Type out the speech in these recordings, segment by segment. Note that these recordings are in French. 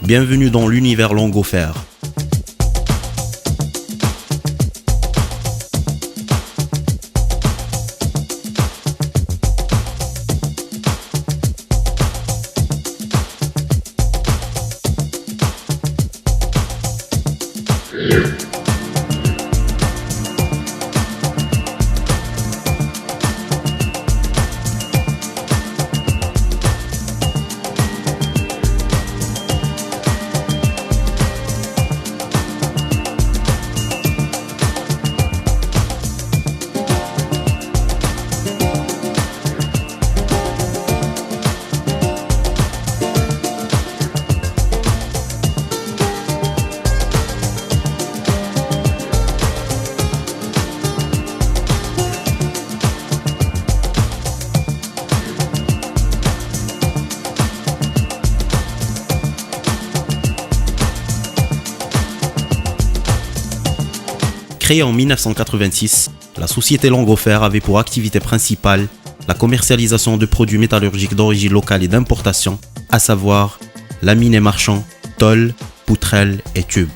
bienvenue dans l'univers Longofer. Créée en 1986, la société Longofer avait pour activité principale la commercialisation de produits métallurgiques d'origine locale et d'importation, à savoir laminés marchands, tôles, poutrelles et tubes.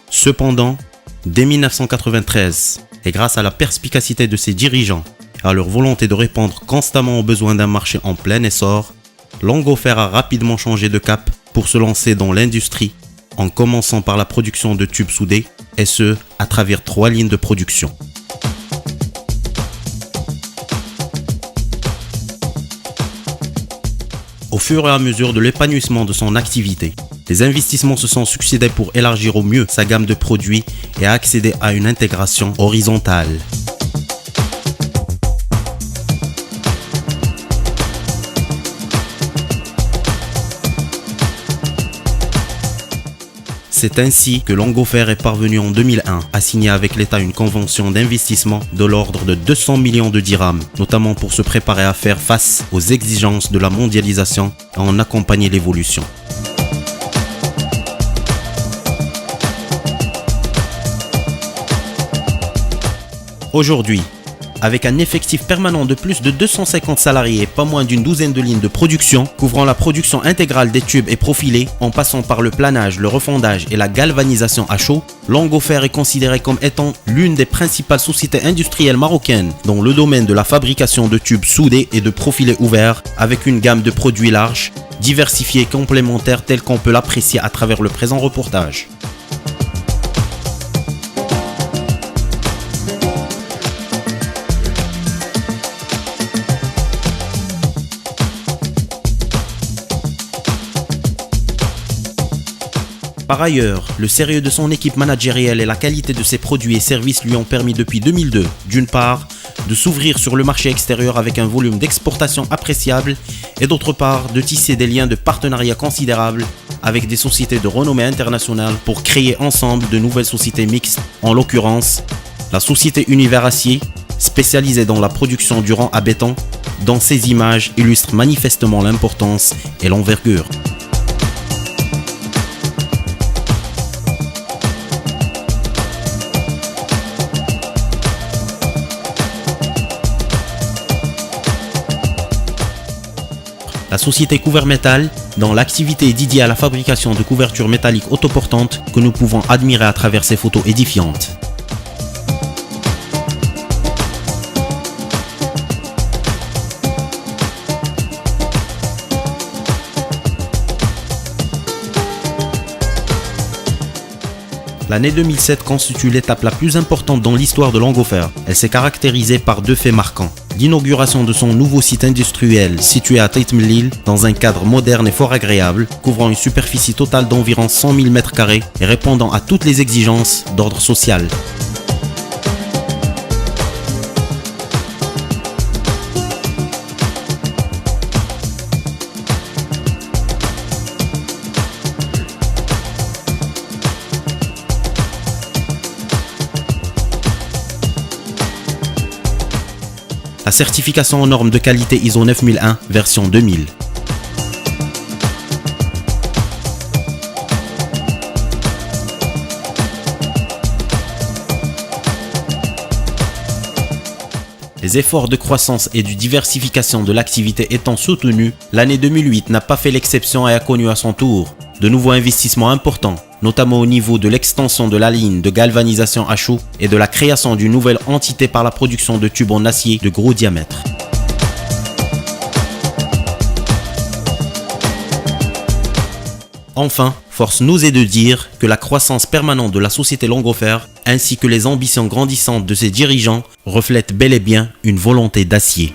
Cependant, dès 1993, et grâce à la perspicacité de ses dirigeants et à leur volonté de répondre constamment aux besoins d'un marché en plein essor, Longofer a rapidement changé de cap pour se lancer dans l'industrie, en commençant par la production de tubes soudés, et ce, à travers 3 lignes de production. Au fur et à mesure de l'épanouissement de son activité, les investissements se sont succédés pour élargir au mieux sa gamme de produits et accéder à une intégration horizontale. C'est ainsi que Longofer est parvenu en 2001 à signer avec l'État une convention d'investissement de l'ordre de 200 millions de dirhams, notamment pour se préparer à faire face aux exigences de la mondialisation et en accompagner l'évolution. Aujourd'hui, avec un effectif permanent de plus de 250 salariés et pas moins d'une douzaine de lignes de production, couvrant la production intégrale des tubes et profilés, en passant par le planage, le refondage et la galvanisation à chaud, Longofer est considéré comme étant l'une des principales sociétés industrielles marocaines dans le domaine de la fabrication de tubes soudés et de profilés ouverts, avec une gamme de produits larges, diversifiés et complémentaires tels qu'on peut l'apprécier à travers le présent reportage. Par ailleurs, le sérieux de son équipe managérielle et la qualité de ses produits et services lui ont permis depuis 2002, d'une part, de s'ouvrir sur le marché extérieur avec un volume d'exportation appréciable et d'autre part, de tisser des liens de partenariat considérables avec des sociétés de renommée internationale pour créer ensemble de nouvelles sociétés mixtes, en l'occurrence, la société Univers Acier, spécialisée dans la production du rang à béton, dont ces images illustrent manifestement l'importance et l'envergure. La société Couvert Métal, dont l'activité est dédiée à la fabrication de couvertures métalliques autoportantes que nous pouvons admirer à travers ces photos édifiantes. L'année 2007 constitue l'étape la plus importante dans l'histoire de Longofer. Elle s'est caractérisée par 2 faits marquants. L'inauguration de son nouveau site industriel situé à Tait Mellil dans un cadre moderne et fort agréable, couvrant une superficie totale d'environ 100 000 m² et répondant à toutes les exigences d'ordre social. La certification aux normes de qualité ISO 9001 version 2000. Les efforts de croissance et de diversification de l'activité étant soutenus, l'année 2008 n'a pas fait l'exception et a connu à son tour de nouveaux investissements importants, notamment au niveau de l'extension de la ligne de galvanisation à chaud et de la création d'une nouvelle entité par la production de tubes en acier de gros diamètre. Enfin, force nous est de dire que la croissance permanente de la société Longofer, ainsi que les ambitions grandissantes de ses dirigeants, reflètent bel et bien une volonté d'acier.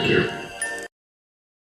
Yeah.